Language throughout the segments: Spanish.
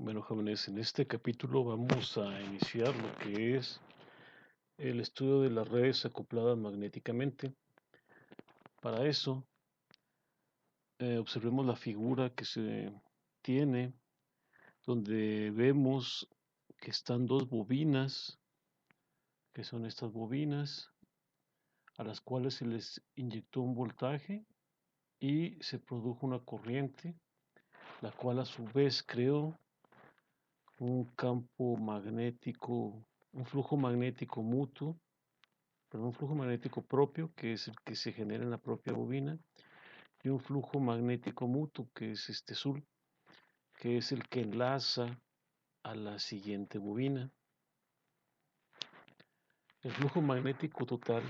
Bueno, jóvenes, en este capítulo vamos a iniciar lo que es el estudio de las redes acopladas magnéticamente. Para eso, observemos la figura que se tiene, donde vemos que están dos bobinas, que son estas bobinas, a las cuales se les inyectó un voltaje y se produjo una corriente, la cual a su vez creó un campo magnético, un flujo magnético mutuo, un flujo magnético propio, que es el que se genera en la propia bobina, y un flujo magnético mutuo, que es este azul, que es el que enlaza a la siguiente bobina. El flujo magnético total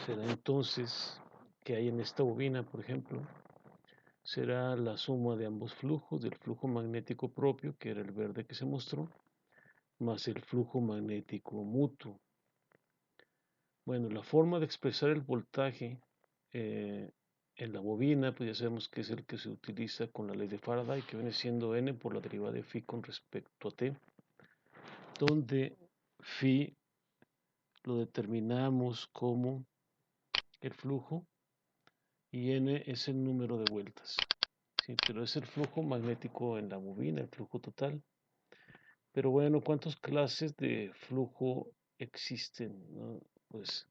será entonces que hay en esta bobina, por ejemplo, será la suma de ambos flujos, del flujo magnético propio, que era el verde que se mostró, más el flujo magnético mutuo. Bueno, la forma de expresar el voltaje en la bobina, pues ya sabemos que es el que se utiliza con la ley de Faraday, que viene siendo N por la derivada de phi con respecto a T, donde phi lo determinamos como el flujo y N es el número de vueltas. Sí, pero es el flujo magnético en la bobina, el flujo total. Pero bueno, ¿cuántas clases de flujo existen? ¿No? Pues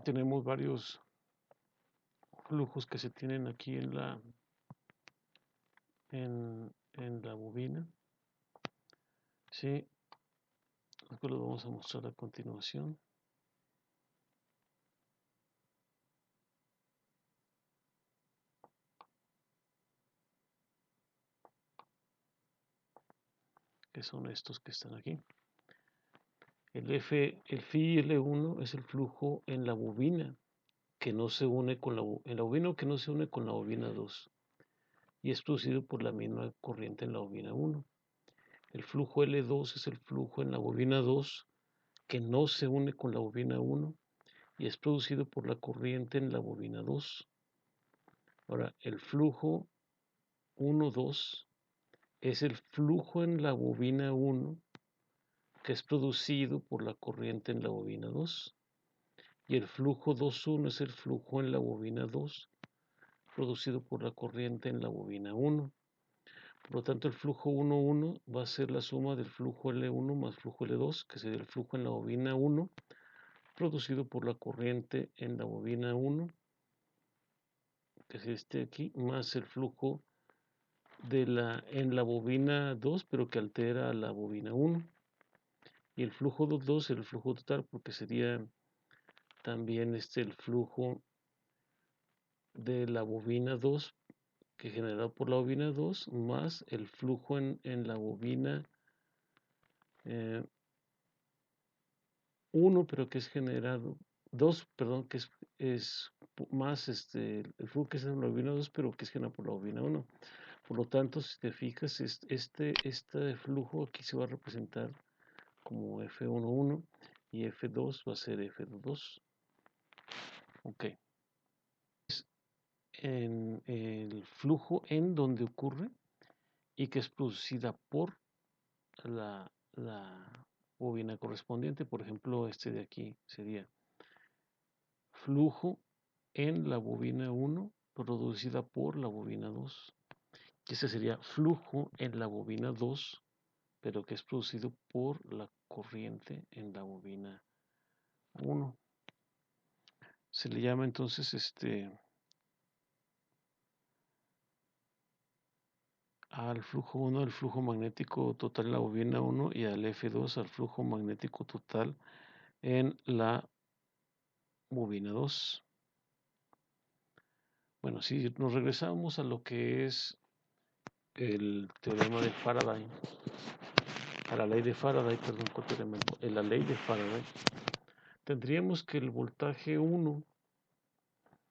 tenemos varios flujos que se tienen aquí en la bobina. Sí, después lo vamos a mostrar a continuación. Que son estos que están aquí. El phi L1 es el flujo en la bobina que no se une con en la bobina que no se une con la bobina 2 y es producido por la misma corriente en la bobina 1. El flujo L2 es el flujo en la bobina 2 que no se une con la bobina 1 y es producido por la corriente en la bobina 2. Ahora, el flujo 1,2 es el flujo en la bobina 1 que es producido por la corriente en la bobina 2 y el flujo 2,1 es el flujo en la bobina 2 producido por la corriente en la bobina 1. Por lo tanto, el flujo 1,1 va a ser la suma del flujo L1 más flujo L2, que sería el flujo en la bobina 1 producido por la corriente en la bobina 1, que es este aquí, más el flujo en la bobina 2, pero que altera a la bobina 1. Y el flujo 2 es el flujo total, porque sería también el flujo de la bobina 2, que generado por la bobina 2, más el flujo en la bobina 1, pero que es generado 2, perdón, que es más el flujo que es en la bobina 2, pero que es generado por la bobina 1. Por lo tanto, si te fijas, este flujo aquí se va a representar como F11 y F2 va a ser F22. Ok. En el flujo en donde ocurre y que es producida por la bobina correspondiente. Por ejemplo, este de aquí sería flujo en la bobina 1 producida por la bobina 2. Y este sería flujo en la bobina 2, pero que es producido por la corriente en la bobina 1. Se le llama entonces al flujo 1 al flujo magnético total en la bobina 1 y al F2 al flujo magnético total en la bobina 2. Bueno, si nos regresamos a lo que es el teorema de Faraday, a la ley de Faraday, perdón, la ley de Faraday, tendríamos que el voltaje 1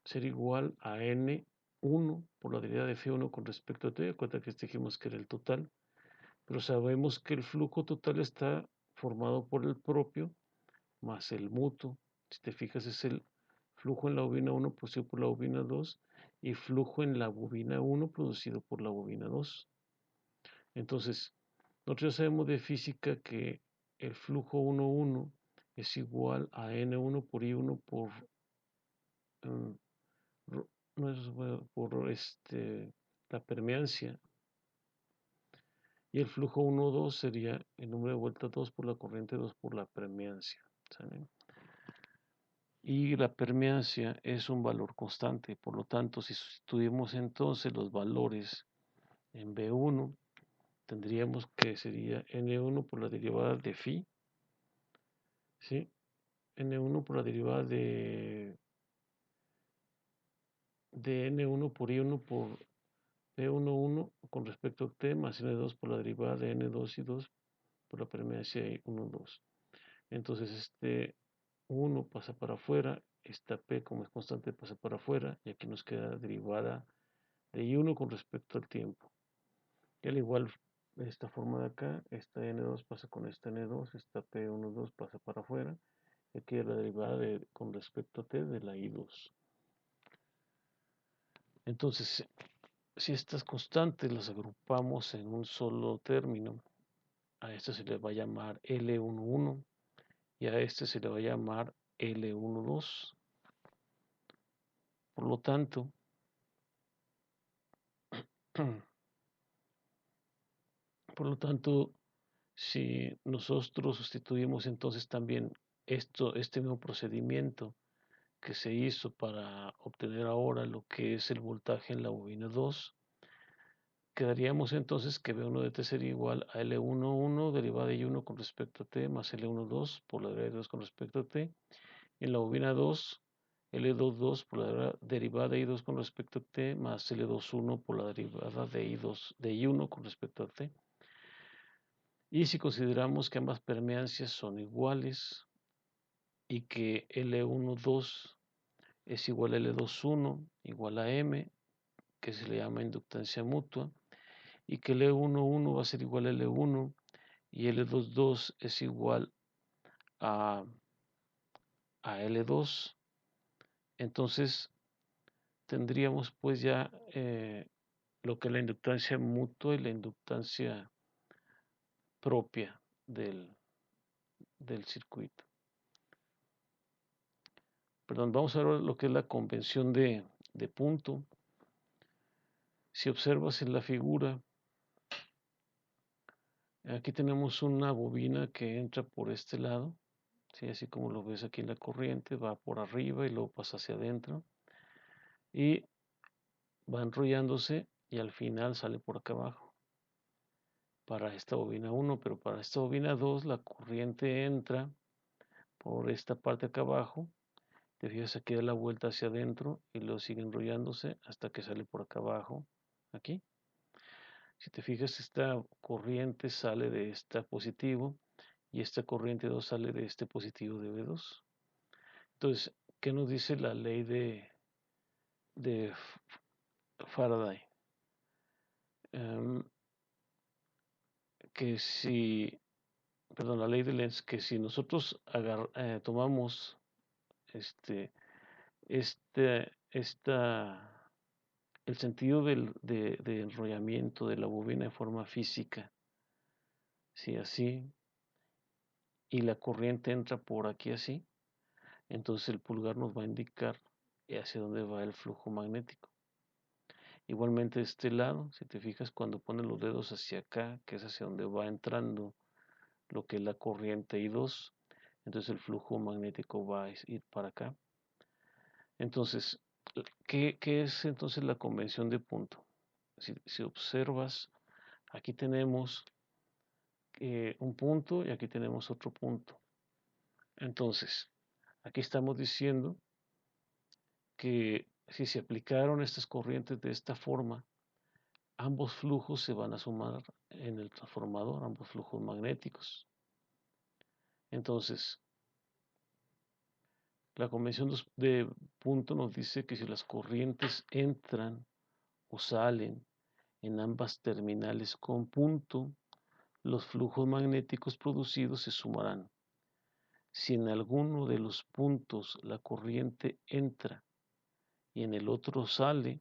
sería igual a N1 por la derivada de F1 con respecto a T. Cuenta que dijimos que era el total, pero sabemos que el flujo total está formado por el propio más el mutuo. Si te fijas, es el flujo en la bobina 1 producido por la bobina 2 y flujo en la bobina 1 producido por la bobina 2. Entonces, nosotros ya sabemos de física que el flujo 1,1 es igual a N1 por I1 por, mm, no es, por la permeancia. Y el flujo 1,2 sería el número de vueltas 2 por la corriente 2 por la permeancia. ¿Saben? Y la permeancia es un valor constante. Por lo tanto, si sustituimos entonces los valores en B1, tendríamos que sería N1 por la derivada de phi, ¿sí? N1 por la derivada de N1 por I1 por P11 con respecto a T más N2 por la derivada de N2 y 2 por la permeancia de 1, 2. Entonces este 1 pasa para afuera, esta P como es constante pasa para afuera y aquí nos queda la derivada de I1 con respecto al tiempo. Y al igual esta forma de acá, esta N2 pasa con esta N2, esta P12 pasa para afuera y aquí la derivada con respecto a T de la I2. Entonces, si estas constantes las agrupamos en un solo término, a este se le va a llamar L11 y a este se le va a llamar L12. Por lo tanto, si nosotros sustituimos entonces también este mismo procedimiento que se hizo para obtener ahora lo que es el voltaje en la bobina 2, quedaríamos entonces que B1 de T sería igual a L11 derivada de I1 con respecto a T más L12 por la derivada de 2 con respecto a T. En la bobina 2, L22 por la derivada de I2 con respecto a T más L21 por la derivada de I1 con respecto a T. Y si consideramos que ambas permeancias son iguales y que L12 es igual a L21 igual a M, que se le llama inductancia mutua, y que L11 va a ser igual a L1 y L22 es igual a, L2, entonces tendríamos pues ya lo que es la inductancia mutua y la inductancia propia del circuito. Perdón, vamos a ver lo que es la convención de punto. Si observas en la figura, aquí tenemos una bobina que entra por este lado, ¿sí? Así como lo ves aquí en la corriente, va por arriba y luego pasa hacia adentro y va enrollándose y al final sale por acá abajo para esta bobina 1, pero para esta bobina 2 la corriente entra por esta parte acá abajo, te fijas aquí da la vuelta hacia adentro y luego sigue enrollándose hasta que sale por acá abajo, aquí. Si te fijas, esta corriente sale de esta positivo y esta corriente 2 sale de este positivo de B2. Entonces, ¿qué nos dice la ley de Faraday? Que si, perdón, la ley de Lenz, que si nosotros tomamos el sentido de enrollamiento de la bobina en forma física, si así, y la corriente entra por aquí así, entonces el pulgar nos va a indicar hacia dónde va el flujo magnético. Igualmente de este lado, si te fijas, cuando pones los dedos hacia acá, que es hacia donde va entrando lo que es la corriente I2, entonces el flujo magnético va a ir para acá. Entonces, ¿qué es entonces la convención de punto? Si observas, aquí tenemos un punto y aquí tenemos otro punto. Entonces, aquí estamos diciendo que si se aplicaron estas corrientes de esta forma, ambos flujos se van a sumar en el transformador, ambos flujos magnéticos. Entonces, la convención de punto nos dice que si las corrientes entran o salen en ambas terminales con punto, los flujos magnéticos producidos se sumarán. Si en alguno de los puntos la corriente entra y en el otro sale,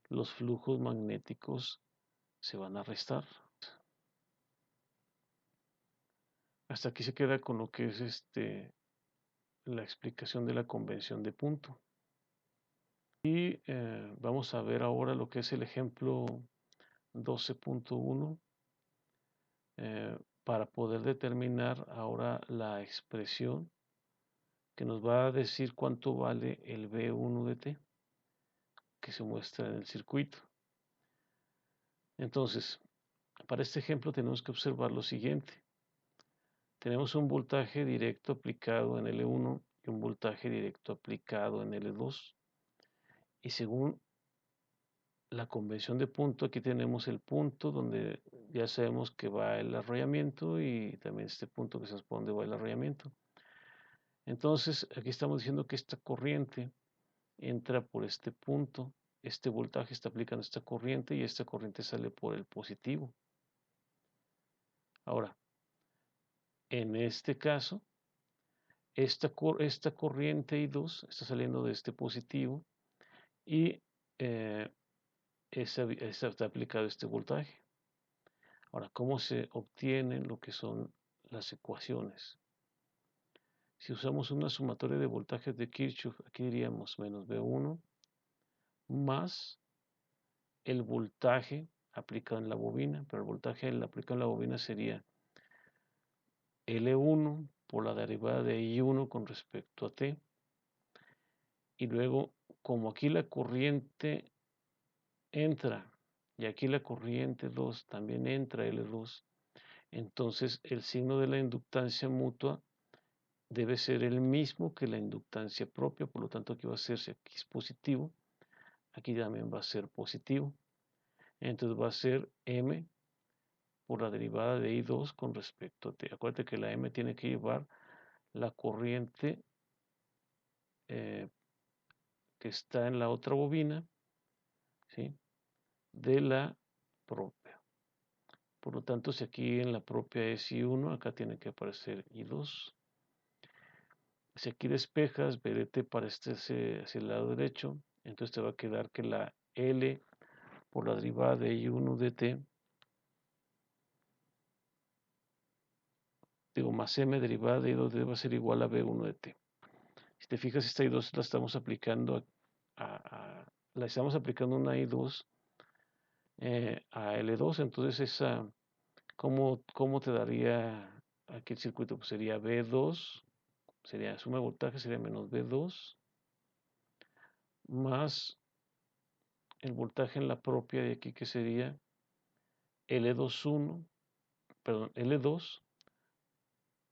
los flujos magnéticos se van a restar. Hasta aquí se queda con lo que es la explicación de la convención de punto. Y vamos a ver ahora lo que es el ejemplo 12.1 para poder determinar ahora la expresión que nos va a decir cuánto vale el B1 de T que se muestra en el circuito. Entonces, para este ejemplo tenemos que observar lo siguiente. Tenemos un voltaje directo aplicado en L1 y un voltaje directo aplicado en L2. Y según la convención de punto, aquí tenemos el punto donde ya sabemos que va el arrollamiento y también este punto que se nos pone donde va el arrollamiento. Entonces, aquí estamos diciendo que esta corriente entra por este punto, este voltaje está aplicando esta corriente y esta corriente sale por el positivo. Ahora, en este caso, esta corriente I2 está saliendo de este positivo y está aplicado este voltaje. Ahora, ¿cómo se obtienen lo que son las ecuaciones? Si usamos una sumatoria de voltajes de Kirchhoff, aquí diríamos menos V1 más el voltaje aplicado en la bobina, pero el voltaje aplicado en la bobina sería L1 por la derivada de I1 con respecto a T. Y luego, como aquí la corriente entra y aquí la corriente 2 también entra L2, entonces el signo de la inductancia mutua debe ser el mismo que la inductancia propia, por lo tanto aquí va a ser, si aquí es positivo, aquí también va a ser positivo. Entonces va a ser M por la derivada de I2 con respecto a T. Acuérdate que la M tiene que llevar la corriente que está en la otra bobina, ¿sí? De la propia. Por lo tanto, si aquí en la propia es I1, acá tiene que aparecer I2. Si aquí despejas BDT para hacia el lado derecho, entonces te va a quedar que la L por la derivada de I1 de T, digo, más M derivada de I2 de T va a ser igual a B1 de T. Si te fijas, esta I2 la estamos aplicando la estamos aplicando una I2 a L2, entonces esa, ¿cómo te daría aquí el circuito? Pues sería B2, sería suma de voltaje, sería menos B2, más el voltaje en la propia de aquí que sería L21, perdón, L2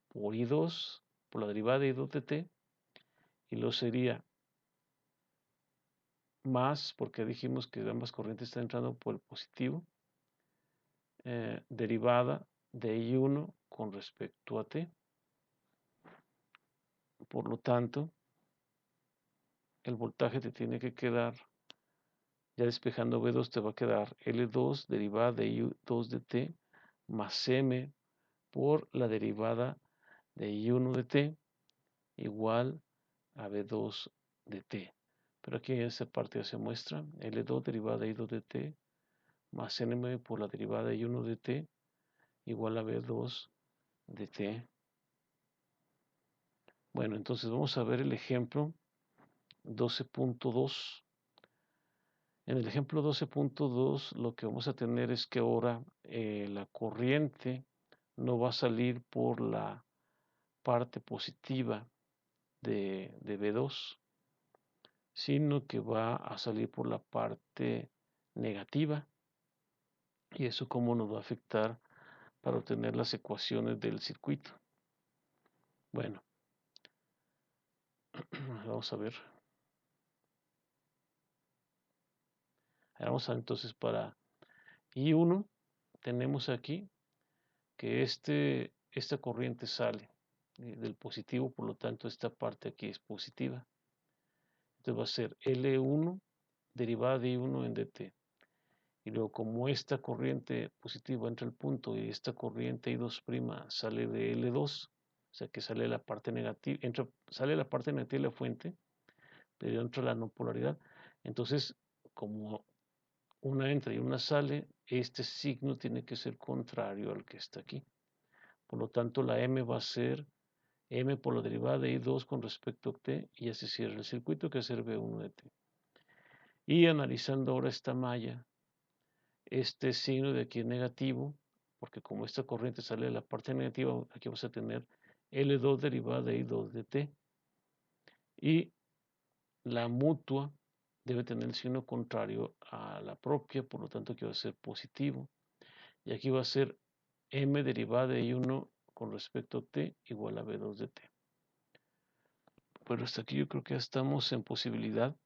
por I2, por la derivada de I2 de T, y luego sería más, porque dijimos que ambas corrientes están entrando por el positivo, derivada de I1 con respecto a T. Por lo tanto, el voltaje te tiene que quedar, ya despejando B2 te va a quedar L2 derivada de I2 de T más M por la derivada de I1 de T igual a B2 de T. Pero aquí en esta parte ya se muestra L2 derivada de I2 de T más Nm por la derivada de I1 de T igual a B2 de T. Bueno, entonces vamos a ver el ejemplo 12.2. En el ejemplo 12.2 lo que vamos a tener es que ahora la corriente no va a salir por la parte positiva de B2, sino que va a salir por la parte negativa. ¿Y eso cómo nos va a afectar para obtener las ecuaciones del circuito? Bueno, vamos a ver. Vamos a entonces para I1 tenemos aquí que esta corriente sale del positivo, por lo tanto esta parte aquí es positiva. Entonces va a ser L1 derivada de I1 en dt. Y luego como esta corriente positiva entra al punto y esta corriente I2' sale de L2, o sea que sale la parte negativa, sale la parte negativa de la fuente, pero entra la no polaridad. Entonces, como una entra y una sale, este signo tiene que ser contrario al que está aquí. Por lo tanto, la M va a ser M por la derivada de I2 con respecto a T, y así cierra el circuito, que va a ser V1 de T. Y analizando ahora esta malla, este signo de aquí es negativo, porque como esta corriente sale de la parte negativa, aquí vamos a tener L2 derivada de I2 de T. Y la mutua debe tener el signo contrario a la propia, por lo tanto aquí va a ser positivo. Y aquí va a ser M derivada de I1 con respecto a T igual a V2 de T. Pero hasta aquí yo creo que ya estamos en posibilidad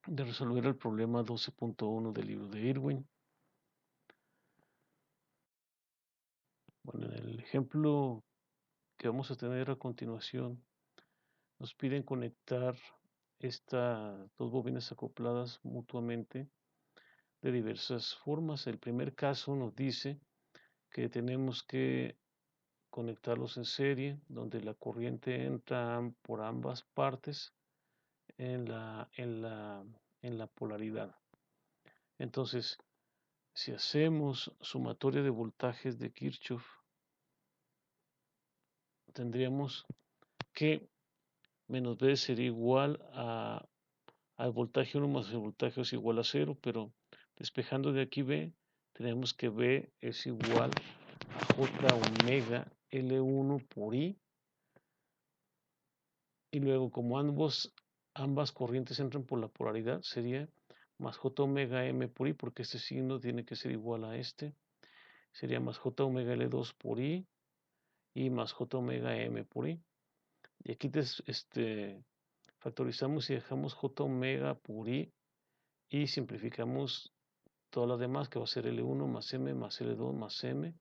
de resolver el problema 12.1 del libro de Irwin. Bueno, en el ejemplo que vamos a tener a continuación, nos piden conectar estas dos bobinas acopladas mutuamente de diversas formas. El primer caso nos dice que tenemos que conectarlos en serie, donde la corriente entra por ambas partes en la polaridad. Entonces, si hacemos sumatoria de voltajes de Kirchhoff, tendríamos que menos B sería igual al voltaje 1 más el voltaje es igual a 0, pero despejando de aquí B, tenemos que B es igual a J omega L1 por I, y luego como ambas corrientes entran por la polaridad, sería más J omega M por I, porque este signo tiene que ser igual a este, sería más J omega L2 por I y más J omega M por I. Y aquí factorizamos y dejamos J omega por I y simplificamos todo lo demás, que va a ser L1 más M más L2 más M.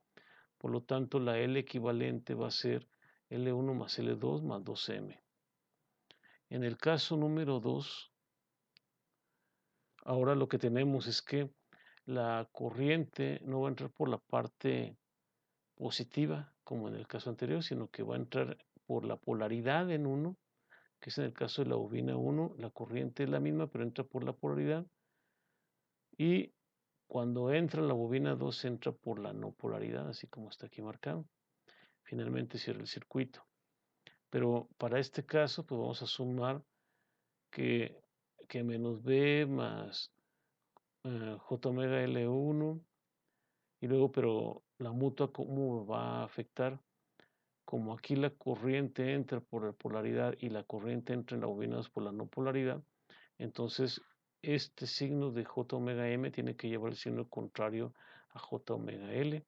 Por lo tanto, la L equivalente va a ser L1 más L2 más 2M. En el caso número 2, ahora lo que tenemos es que la corriente no va a entrar por la parte positiva, como en el caso anterior, sino que va a entrar por la polaridad en 1, que es en el caso de la bobina 1, la corriente es la misma, pero entra por la polaridad. Y cuando entra la bobina 2, entra por la no polaridad, así como está aquí marcado. Finalmente cierra el circuito. Pero para este caso, pues vamos a sumar que, menos B más J omega L1, y luego, pero la mutua, ¿cómo va a afectar? Como aquí la corriente entra por la polaridad y la corriente entra en la bobina 2 por la no polaridad, entonces este signo de J omega M tiene que llevar el signo contrario a J omega L.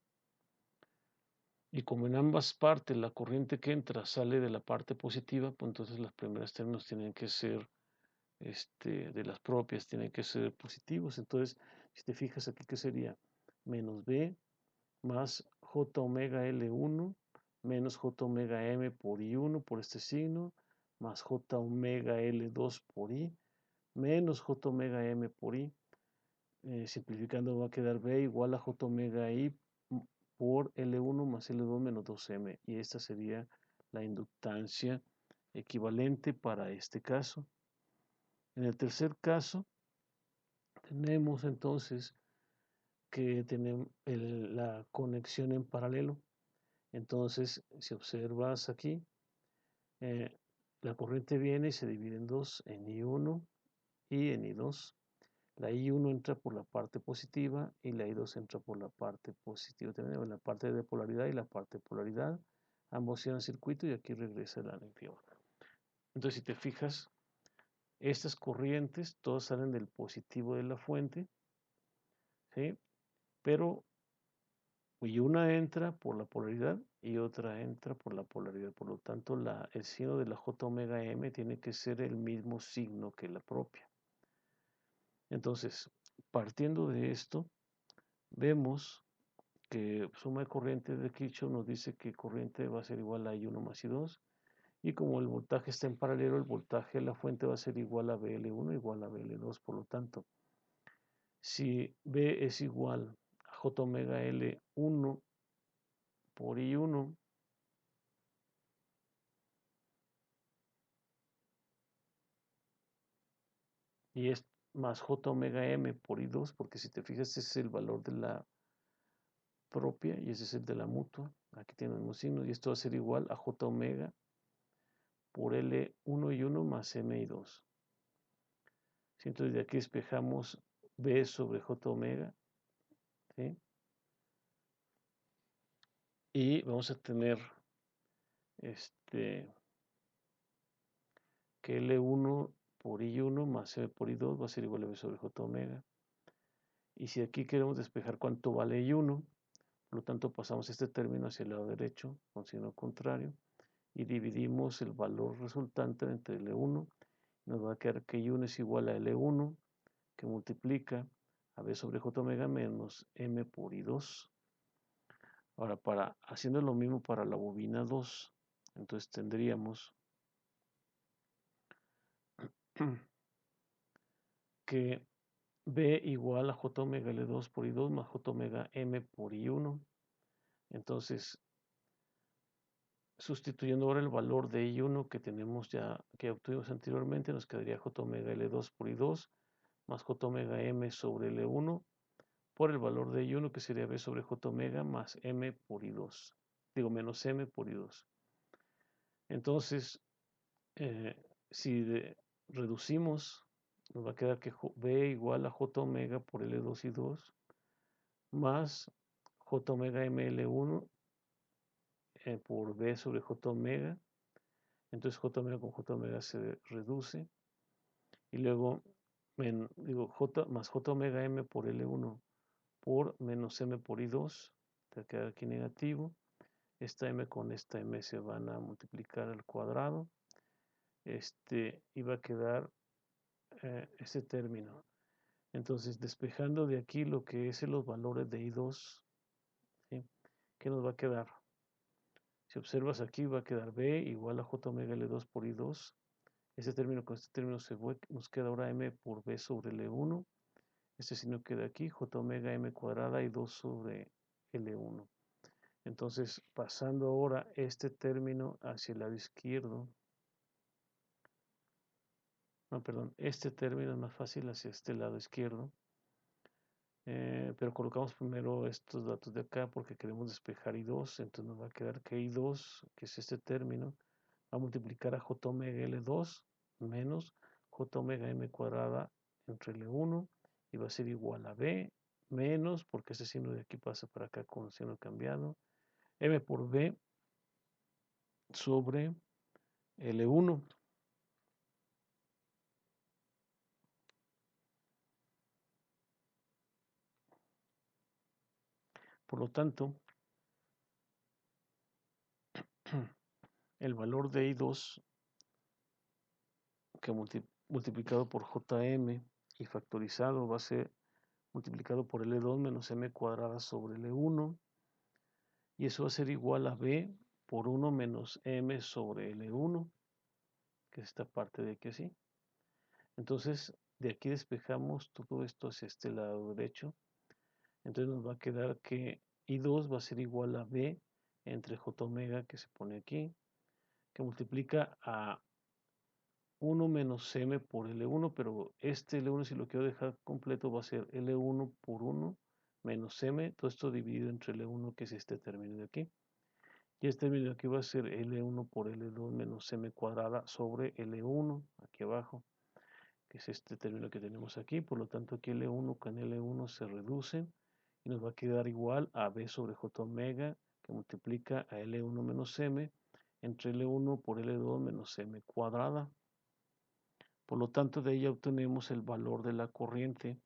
Y como en ambas partes la corriente que entra sale de la parte positiva, pues entonces las primeras términos tienen que ser, de las propias, tienen que ser positivos. Entonces, si te fijas aquí, ¿qué sería? Menos B más J omega L1 menos J omega M por I1 por este signo, más J omega L2 por I, menos J omega M por I. Simplificando va a quedar B igual a J omega I por L1 más L2 menos 2M. Y esta sería la inductancia equivalente para este caso. En el tercer caso, tenemos entonces que tenemos la conexión en paralelo. Entonces, si observas aquí, la corriente viene y se divide en dos, en I1 y en I2. La I1 entra por la parte positiva y la I2 entra por la parte positiva. Tenemos la parte de polaridad y la parte de polaridad. Ambos cierran circuito y aquí regresa la energía. Entonces, si te fijas, estas corrientes todas salen del positivo de la fuente, ¿sí? Pero y una entra por la polaridad y otra entra por la polaridad. Por lo tanto, el signo de la J omega M tiene que ser el mismo signo que la propia. Entonces, partiendo de esto, vemos que suma de corriente de Kirchhoff nos dice que corriente va a ser igual a I1 más I2. Y como el voltaje está en paralelo, el voltaje de la fuente va a ser igual a BL1 igual a BL2. Por lo tanto, si B es igual a J omega L1 por I1, y es más J omega M por I2, porque si te fijas, ese es el valor propia y ese es el de la mutua. Aquí tiene el mismo signo y esto va a ser igual a J omega por L1 y 1 más M y 2. Entonces de aquí despejamos B sobre J omega, ¿sí? Y vamos a tener que L1 por I1 más M por I2 va a ser igual a B sobre J omega. Y si aquí queremos despejar cuánto vale I1, por lo tanto pasamos este término hacia el lado derecho con signo contrario y dividimos el valor resultante entre L1. Nos va a quedar que I1 es igual a L1 que multiplica a B sobre J omega menos M por I2. Ahora, haciendo lo mismo para la bobina 2, entonces tendríamos que B igual a J omega L2 por I2 más J omega M por I1. Entonces, sustituyendo ahora el valor de I1 que tenemos ya, que obtuvimos anteriormente, nos quedaría J omega L2 por I2 más J omega M sobre L1 por el valor de I1 que sería B sobre J omega más M por I2. Digo, menos M por I2. Entonces, si reducimos, nos va a quedar que B igual a J omega por L2 y 2 más J omega ML1 por B sobre J omega. Entonces J omega con J omega se reduce. Y luego, J más J omega M por L1 por menos M por I2. Te va a quedar aquí negativo. Esta M con esta M se van a multiplicar al cuadrado. Y va a quedar este término. Entonces, despejando de aquí lo que es los valores de I2, ¿sí? ¿Qué nos va a quedar? Si observas aquí, va a quedar B igual a J omega L2 por I2. Este término con este término nos queda ahora M por B sobre L1. Este signo queda aquí, J omega M cuadrada y 2 sobre L1. Entonces, pasando ahora este término hacia el lado izquierdo, no, perdón, este término es más fácil hacia este lado izquierdo, pero colocamos primero estos datos de acá porque queremos despejar I2, entonces nos va a quedar que I2, que es este término, va a multiplicar a J omega L2 menos J omega M cuadrada entre L1 y va a ser igual a B menos, porque ese signo de aquí pasa para acá con signo cambiado, M por B sobre L1. Por lo tanto, el valor de I2 que multiplicado por JM y factorizado va a ser multiplicado por L2 menos M cuadrada sobre L1 y eso va a ser igual a B por 1 menos M sobre L1, que es esta parte de aquí así. Entonces, de aquí despejamos todo esto hacia este lado derecho. Entonces nos va a quedar que I2 va a ser igual a B entre J omega que se pone aquí, que multiplica a 1 menos M por L1, pero este L1 si lo quiero dejar completo va a ser L1 por 1 menos M, todo esto dividido entre L1 que es este término de aquí. Y este término de aquí va a ser L1 por L2 menos M cuadrada sobre L1, aquí abajo, que es este término que tenemos aquí. Por lo tanto aquí L1 con L1 se reducen y nos va a quedar igual a B sobre J omega que multiplica a L1 menos M entre L1 por L2 menos M cuadrada. Por lo tanto, de ella obtenemos el valor de la corriente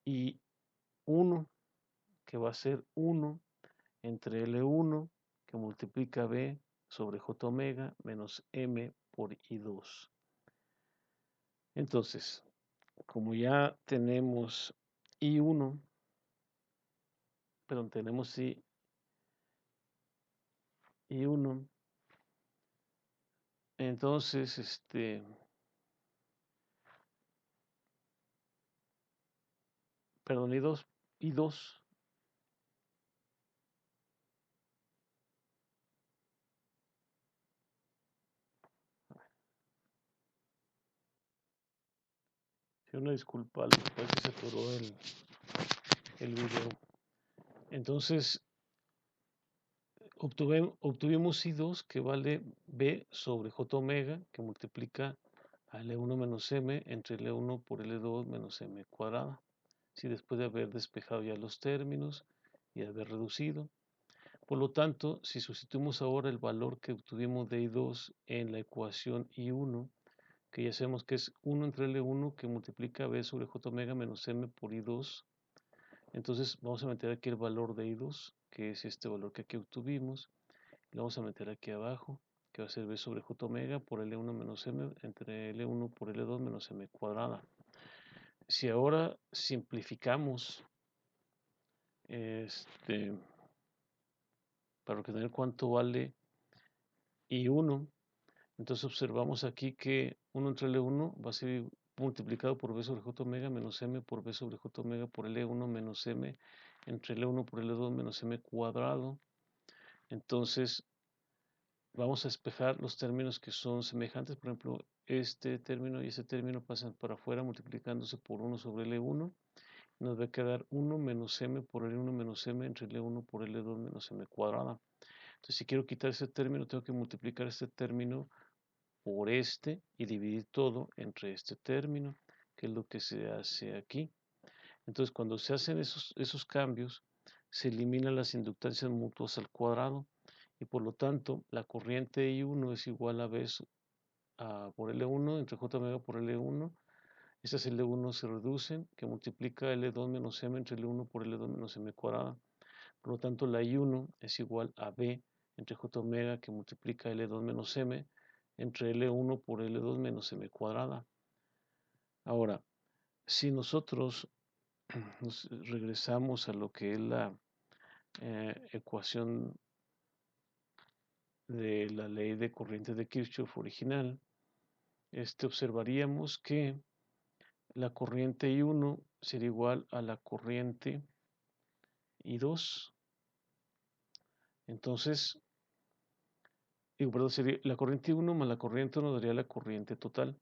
y 1, que va a ser 1 entre L1, que multiplica B sobre J omega menos M por I2. Entonces, como ya tenemos I1, perdón, tenemos I1, entonces, perdón, I2, una disculpa, parece que se atoró el video. Entonces, obtuvimos I2 que vale B sobre J omega, que multiplica a L1 menos M entre L1 por L2 menos M cuadrada. Si después de haber despejado ya los términos y de haber reducido. Por lo tanto, si sustituimos ahora el valor que obtuvimos de I2 en la ecuación I1, que ya sabemos que es 1 entre L1 que multiplica B sobre J omega menos M por I2, entonces vamos a meter aquí el valor de I2, que es este valor que aquí obtuvimos, y lo vamos a meter aquí abajo, que va a ser B sobre J omega por L1 menos M entre L1 por L2 menos M cuadrada. Si ahora simplificamos para obtener cuánto vale I1, entonces observamos aquí que 1 entre L1 va a ser multiplicado por B sobre J omega menos M por B sobre J omega por L1 menos M entre L1 por L2 menos M cuadrado. Entonces vamos a despejar los términos que son semejantes. Por ejemplo, este término y este término pasan para afuera multiplicándose por 1 sobre L1. Nos va a quedar 1 menos M por L1 menos M entre L1 por L2 menos M cuadrada. Entonces si quiero quitar ese término, tengo que multiplicar este término por este y dividir todo entre este término, que es lo que se hace aquí. Entonces, cuando se hacen esos cambios, se eliminan las inductancias mutuas al cuadrado y por lo tanto la corriente I1 es igual a B por L1 entre J omega por L1. Estas L1 se reducen, que multiplica L2 menos M entre L1 por L2 menos M cuadrada. Por lo tanto, la I1 es igual a B entre J omega que multiplica L2 menos M entre L1 por L2 menos M cuadrada. Ahora, si nosotros nos regresamos a lo que es la ecuación de la ley de corriente de Kirchhoff original, observaríamos que la corriente I1 sería igual a la corriente I2. Entonces, sería la corriente I1 más la corriente 1 daría la corriente total.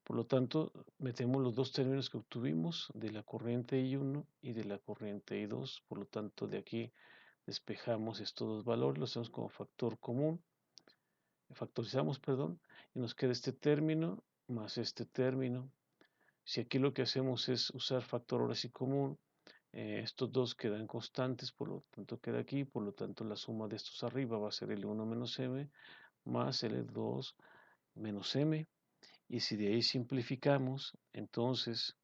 Por lo tanto, metemos los dos términos que obtuvimos de la corriente I1 y de la corriente I2. Por lo tanto, de aquí despejamos estos dos valores, los hacemos como factor común, factorizamos, perdón, y nos queda este término más este término. Si aquí lo que hacemos es usar factor ahora sí común, estos dos quedan constantes, por lo tanto queda aquí, por lo tanto la suma de estos arriba va a ser L1 menos M más L2 menos M. Y si de ahí simplificamos, entonces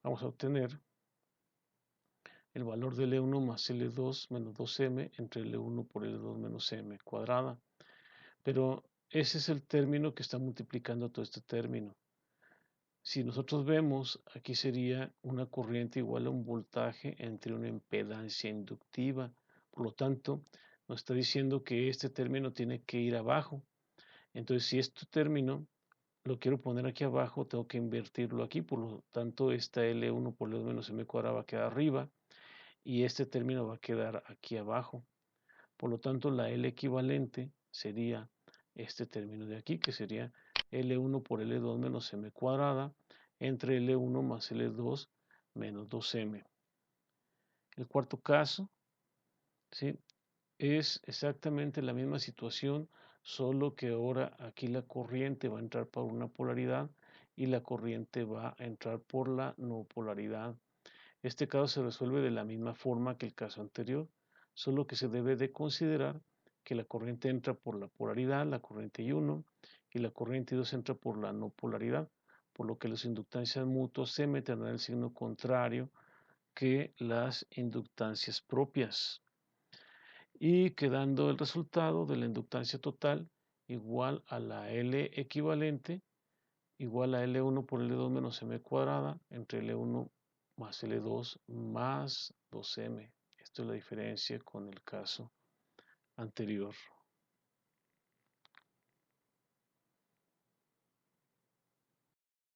vamos a obtener el valor de L1 más L2 menos 2M entre L1 por L2 menos M cuadrada. Pero ese es el término que está multiplicando todo este término. Si nosotros vemos, aquí sería una corriente igual a un voltaje entre una impedancia inductiva. Por lo tanto, nos está diciendo que este término tiene que ir abajo. Entonces, si este término lo quiero poner aquí abajo, tengo que invertirlo aquí. Por lo tanto, esta L1 por L2 menos M cuadrado va a quedar arriba y este término va a quedar aquí abajo. Por lo tanto, la L equivalente sería este término de aquí, que sería L1 por L2 menos M cuadrada entre L1 más L2 menos 2M. El cuarto caso, ¿sí?, es exactamente la misma situación, solo que ahora aquí la corriente va a entrar por una polaridad y la corriente va a entrar por la no polaridad. Este caso se resuelve de la misma forma que el caso anterior, solo que se debe de considerar que la corriente entra por la polaridad, la corriente I1, y la corriente I2 entra por la no polaridad, por lo que las inductancias mutuas se tendrán el signo contrario que las inductancias propias. Y quedando el resultado de la inductancia total igual a la L equivalente, igual a L1 por L2 menos M cuadrada entre L1 más L2 más 2M. Esto es la diferencia con el caso anterior.